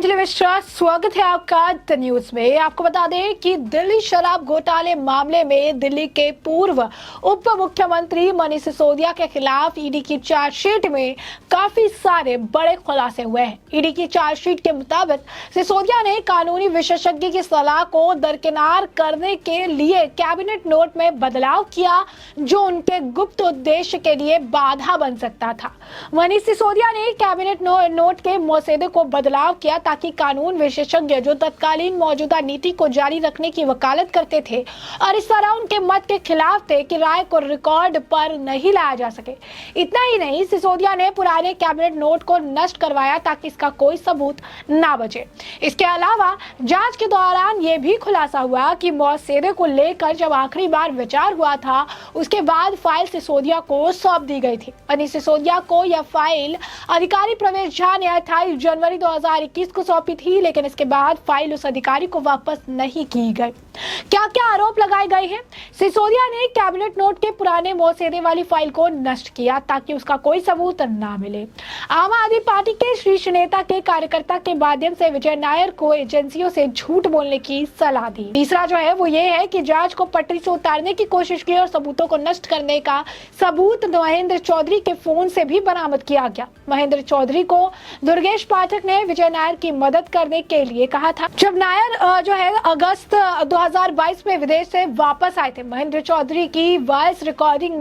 अंजलि मिश्रा, स्वागत है आपका द न्यूज में। आपको बता दें कि दिल्ली शराब घोटाले मामले में दिल्ली के पूर्व उप मुख्यमंत्री मनीष सिसोदिया के खिलाफ ईडी की चार्जशीट में काफी सारे बड़े खुलासे हुए हैं। ईडी की चार्जशीट के मुताबिक सिसोदिया ने कानूनी विशेषज्ञ की सलाह को दरकिनार करने के लिए कैबिनेट नोट में बदलाव किया, जो उनके गुप्त उद्देश्य के लिए बाधा बन सकता था। मनीष सिसोदिया ने कैबिनेट नोट के मसौदे को बदलाव किया ताकि कानून विशेषज्ञ जो तत्कालीन मौजूदा नीति को जारी रखने की वकालत करते थे और इस तरह उनके मत के खिलाफ थे कि राय को रिकॉर्ड पर नहीं लाया जा सके। इतना ही नहीं, सिसोदिया ने पुराने कैबिनेट नोट को नष्ट करवाया ताकि इसका कोई सबूत ना बचे। इसके अलावा जांच के दौरान यह भी खुलासा हुआ कि मसौदे को लेकर जब आखिरी बार विचार हुआ था, उसके बाद फाइल सिसोदिया को सौंप दी गई थी। मनीष सिसोदिया को यह फाइल अधिकारी प्रवेश झा ने 28 जनवरी 2021 को सौंपी थी, लेकिन इसके बाद फाइल उस अधिकारी को वापस नहीं की गई। क्या क्या आरोप लगाए गए हैं? सिसोदिया ने कैबिनेट नोट के पुराने मसौदे वाली फाइल को नष्ट किया ताकि उसका कोई सबूत ना मिले। आम आदमी पार्टी के शीर्ष नेता के कार्यकर्ता के माध्यम से विजय नायर को एजेंसियों से झूठ बोलने की सलाह दी। तीसरा जो है वो ये है कि जांच को पटरी से उतारने की कोशिश की और सबूतों को नष्ट करने का सबूत महेंद्र चौधरी के फोन से भी बरामद किया गया। महेंद्र चौधरी को दुर्गेश पाठक ने विजय नायर की मदद करने के लिए कहा था। जब नायर जो है अगस्त 2022 में विदेश से वापस आए थे, महेंद्र चौधरी की वॉइस रिकॉर्डिंग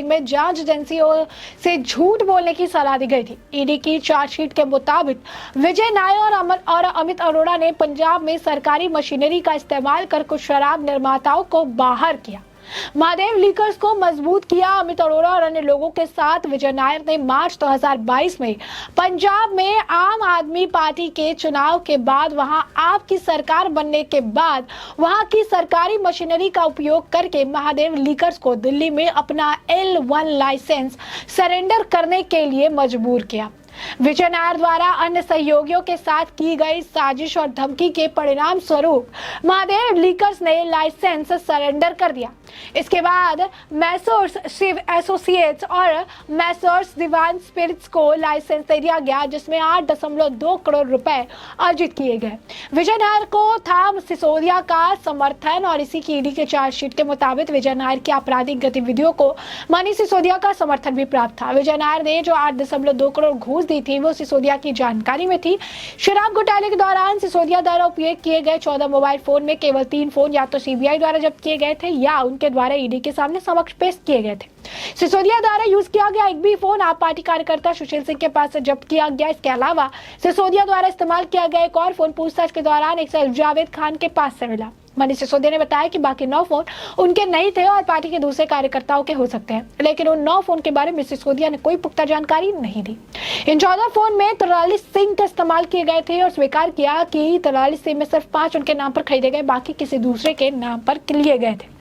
में जांच एजेंसियों से झूठ बोलने की सलाह दी गई थी। ईडी की चार्जशीट के मुताबिक विजय नायर और अमित अरोड़ा ने पंजाब में सरकारी मशीनरी का इस्तेमाल कर कुछ शराब निर्माताओं को बाहर किया। महादेव लीकर्स को मजबूत किया। अमित अरोड़ा और अन्य लोगों के साथ विजय नायर ने मार्च 2022 में पंजाब में आम आदमी पार्टी के चुनाव के बाद वहां आपकी सरकार बनने के बाद वहां की सरकारी मशीनरी का उपयोग करके महादेव लीकर्स को दिल्ली में अपना L1 लाइसेंस सरेंडर करने के लिए मजबूर किया। विजय नायर द्वारा अन्य सहयोगियों के साथ की गई साजिश और धमकी के परिणाम स्वरूप महादेव लीकर्स ने लाइसेंस सरेंडर कर दिया। इसके बाद मैसर्स शिव एसोसिएट्स और मैसर्स दीवान स्पिरिट्स को लाइसेंस दे दिया गया, जिसमें 8.2 करोड़ रुपए अर्जित किए गए। विजय नायर को था सिसोदिया का समर्थन और इसी की ईडी के चार्जशीट के मुताबिक विजय नायर की आपराधिक गतिविधियों को मनीष सिसोदिया का समर्थन भी प्राप्त था। विजय नायर ने जो 8.2 करोड़ घूस दी थी वो सिसोदिया की जानकारी में थी। शराब घोटाले के दौरान सिसोदिया द्वारा उपयोग किए गए 14 मोबाइल फोन में केवल 3 फोन या तो सीबीआई द्वारा जब्त किए गए थे या उनके द्वारा ईडी के सामने समक्ष पेश किए गए थे। सिसोदिया द्वारा यूज किया गया एक भी फोन आप पार्टी कार्यकर्ता सुशील सिंह के पास से जब्त किया गया। इसके अलावा सिसोदिया द्वारा इस्तेमाल किया गया एक और फोन पूछताछ के दौरान एक जावेद खान के पास से मिला। मनीष सिसोदिया ने बताया कि बाकी 9 फोन उनके नहीं थे और पार्टी के दूसरे कार्यकर्ताओं के हो सकते हैं, लेकिन उन 9 फोन के बारे में सिसोदिया ने कोई पुख्ता जानकारी नहीं दी। इन 14 फोन में 43 सिम का इस्तेमाल किए गए थे और स्वीकार किया कि 43 सिम में सिर्फ 5 उनके नाम पर खरीदे गए, बाकी किसी दूसरे के नाम पर लिए गए थे।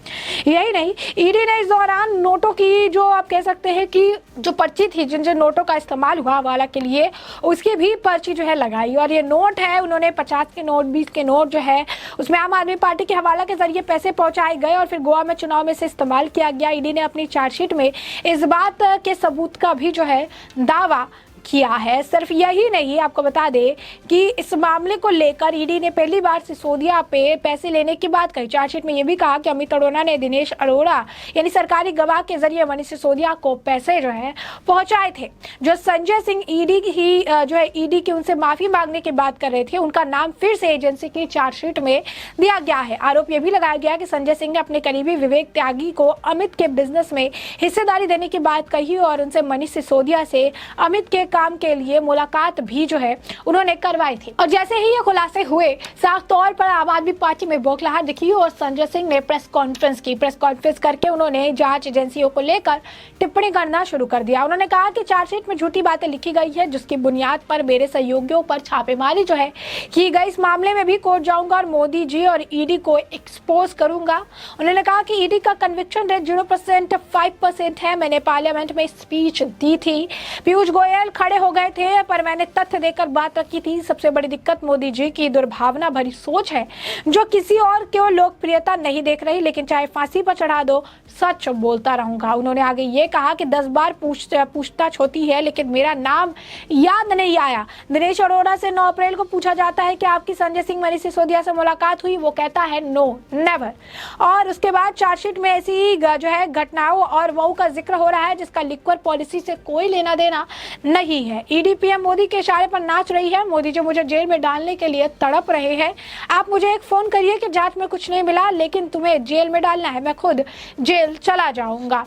यही नहीं, ईडी ने इस दौरान नोटों की जो आप कह सकते हैं कि जो पर्ची थी जिन जिन नोटों का इस्तेमाल हुआ हवाला के लिए, उसकी भी पर्ची जो है लगाई। और ये नोट है, उन्होंने 50 के नोट 20 के नोट जो है उसमें आम आदमी पार्टी के हवाला के जरिए पैसे पहुंचाए गए और फिर गोवा में चुनाव में से इस्तेमाल किया गया। ईडी ने अपनी चार्जशीट में इस बात के सबूत का भी जो है दावा किया है। सिर्फ यही नहीं, आपको बता दें कि इस मामले को लेकर ईडी ने पहली बार सिसोदिया पे पैसे लेने की बात कही। चार्जशीट में यह भी कहा कि अमित अरोड़ा ने दिनेश अरोड़ा यानी सरकारी गवाह के जरिए मनीष सिसोदिया को पैसे जो है पहुंचाए थे। जो संजय सिंह ईडी की उनसे माफी मांगने की बात कर रहे थे, उनका नाम फिर से एजेंसी की चार्जशीट में दिया गया है। आरोप यह भी लगाया गया कि संजय सिंह ने अपने करीबी विवेक त्यागी को अमित के बिजनेस में हिस्सेदारी देने की बात कही और उनसे मनीष सिसोदिया से अमित के काम के लिए मुलाकात भी जो है उन्होंने करवाई थी। और जैसे ही ये खुलासे हुए, साफ तौर पर आम आदमी पार्टी में बौखलाहट दिखी और संजय सिंह ने प्रेस कॉन्फ्रेंस करके उन्होंने जांच एजेंसियों को लेकर टिप्पणी करना शुरू कर दिया। उन्होंने कहा कि चार्जशीट में झूठी बातें लिखी गई है, जिसकी बुनियाद पर मेरे सहयोगियों पर छापेमारी जो है की गई। इस मामले में भी कोर्ट जाऊंगा और मोदी जी और ईडी को एक्सपोज करूंगा। उन्होंने कहा कि ईडी का कन्विक्शन रेट 0% 5% है। मैंने पार्लियामेंट में स्पीच दी थी, पीयूष गोयल खड़े हो गए थे, पर मैंने तथ्य देकर बात रखी थी। सबसे बड़ी दिक्कत मोदी जी की दुर्भावना भरी सोच है, जो किसी और को लोकप्रियता नहीं देख रही, लेकिन चाहे फांसी पर चढ़ा दो सच बोलता रहूंगा। उन्होंने आगे ये कहा कि 10 बार पूछताछ होती है लेकिन मेरा नाम याद नहीं आया। दिनेश अरोड़ा से 9 अप्रैल को पूछा जाता है कि आपकी संजय सिंह मनीष सिसोदिया से मुलाकात हुई, वो कहता है नो नेवर। और उसके बाद चार्जशीट में ऐसी जो है घटनाओं और वो का जिक्र हो रहा है जिसका लिक्वर पॉलिसी से कोई लेना देना नहीं है। ईडी पीएम मोदी के इशारे पर नाच रही है। मोदी जो मुझे जेल में डालने के लिए तड़प रहे हैं, आप मुझे एक फोन करिए कि जांच में कुछ नहीं मिला लेकिन तुम्हें जेल में डालना है, मैं खुद जेल चला जाऊंगा।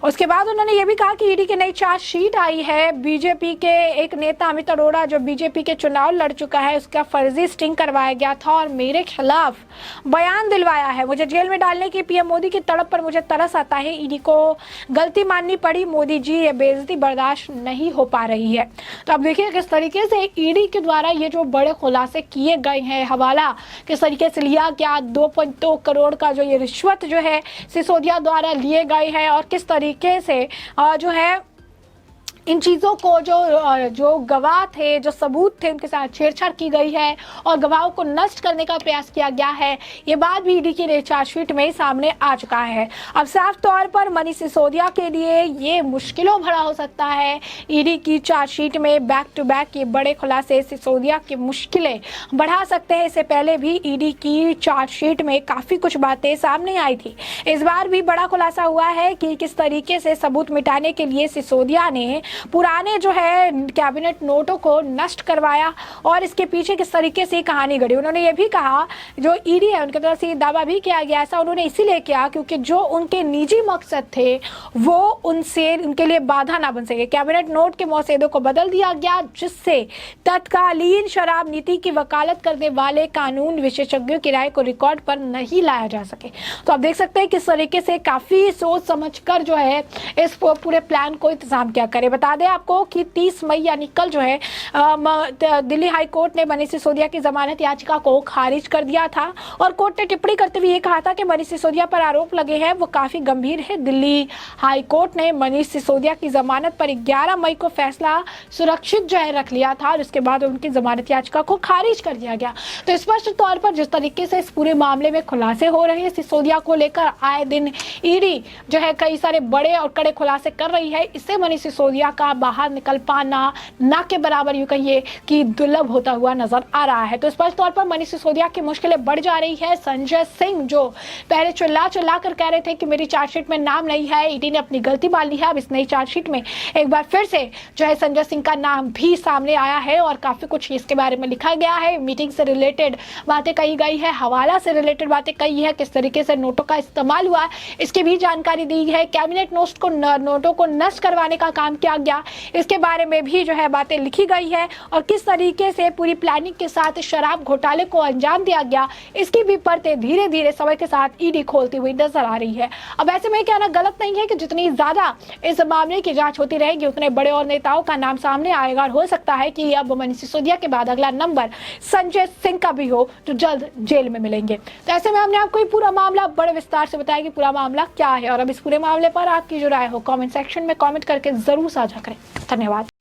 उसके बाद उन्होंने ये भी कहा कि ईडी की नई चार्जशीट आई है। बीजेपी के एक नेता अमित अरोड़ा जो बीजेपी के चुनाव लड़ चुका है, उसका फर्जी स्टिंग करवाया गया था और मेरे खिलाफ बयान दिलवाया है। मुझे जेल में डालने की पीएम मोदी की तड़प पर मुझे तरस आता है। ईडी को गलती माननी पड़ी। मोदी जी, ये बेइज्जती बर्दाश्त नहीं हो पा रही है। तो अब देखिए किस तरीके से ईडी के द्वारा ये जो बड़े खुलासे किए गए हैं, हवाला किस तरीके से लिया गया, 2.2 करोड़ का जो ये रिश्वत जो है सिसोदिया द्वारा लिए गए हैं और किस तरीके से जो है इन चीज़ों को जो गवाह थे, जो सबूत थे, उनके साथ छेड़छाड़ की गई है और गवाहों को नष्ट करने का प्रयास किया गया है। ये बात भी ईडी की चार्जशीट में सामने आ चुका है। अब साफ तौर पर मनीष सिसोदिया के लिए ये मुश्किलों भरा हो सकता है। ईडी की चार्जशीट में बैक टू बैक ये बड़े खुलासे सिसोदिया की मुश्किलें बढ़ा सकते हैं। इससे पहले भी ईडी की चार्जशीट में काफ़ी कुछ बातें सामने आई थी। इस बार भी बड़ा खुलासा हुआ है कि किस तरीके से सबूत मिटाने के लिए सिसोदिया ने पुराने जो है कैबिनेट नोटों को नष्ट करवाया और इसके पीछे किस तरीके से कहानी घड़ी। उन्होंने ये भी कहा, जो ईडी है उनकी तरफ से दावा भी किया गया, ऐसा उन्होंने इसीलिए किया क्योंकि जो उनके निजी मकसद थे वो उनके लिए बाधा ना बन सके। कैबिनेट नोट के मसौदे को बदल दिया गया जिससे तत्कालीन शराब नीति की वकालत करने वाले कानून विशेषज्ञों की राय को रिकॉर्ड पर नहीं लाया जा सके। तो आप देख सकते हैं किस तरीके से काफी सोच समझकर जो है इस पूरे प्लान को इंतजाम किया करे। बता दें आपको कि 30 मई यानी कल जो है दिल्ली हाई कोर्ट ने मनीष सिसोदिया की जमानत याचिका को खारिज कर दिया था और कोर्ट ने टिप्पणी करते हुए ये कहा था कि मनीष सिसोदिया पर आरोप लगे हैं वो काफी गंभीर है। दिल्ली हाई कोर्ट ने मनीष सिसोदिया की जमानत पर 11 मई को फैसला सुरक्षित जो है रख लिया था और उसके बाद उनकी जमानत याचिका को खारिज कर दिया गया। तो स्पष्ट तौर पर जिस तरीके से इस पूरे मामले में खुलासे हो रहे हैं, सिसोदिया को लेकर आए दिन ईडी जो है कई सारे बड़े और कड़े खुलासे कर रही है, इससे मनीष सिसोदिया का बाहर निकल पाना ना के बराबर यूं कहिए कि दुर्लभ होता हुआ नजर आ रहा है। तो स्पष्ट तौर पर मनीष सिसोदिया की मुश्किलें बढ़ जा रही है। संजय सिंह जो पहले चिल्ला कर कह रहे थे कि मेरी चार्जशीट में नाम नहीं है, ईडी ने अपनी गलती मान ली है। अब इस नई चार्जशीट में एक बार फिर से जो है संजय सिंह का नाम भी सामने आया है और काफी कुछ इसके बारे में लिखा गया है। मीटिंग से रिलेटेड बातें कही गई है, हवाला से रिलेटेड बातें कही है, किस तरीके से नोटों का इस्तेमाल हुआ इसकी भी जानकारी दी है। कैबिनेट नोटों को नष्ट करवाने का काम किया गया, इसके बारे में भी जो है बातें लिखी गई है और किस तरीके से पूरी प्लानिंग के साथ शराब घोटाले को अंजाम दिया गया इसकी भी परतें धीरे धीरे समय के साथ ईडी खोलती हुई नजर आ रही है। अब ऐसे में कहना गलत नहीं है कि जितनी ज्यादा इस मामले की जांच होती रहेगी उतने बड़े और नेताओं का नाम सामने आएगा और हो सकता है कि अब मनीष सिसोदिया के बाद अगला नंबर संजय सिंह का भी हो जो जल्द जेल में मिलेंगे। तो ऐसे में हमने आपको पूरा मामला बड़े विस्तार से बताया कि पूरा मामला क्या है और अब इस पूरे मामले पर आपकी जो राय हो कमेंट सेक्शन में कमेंट करके जरूर साझा करें। धन्यवाद।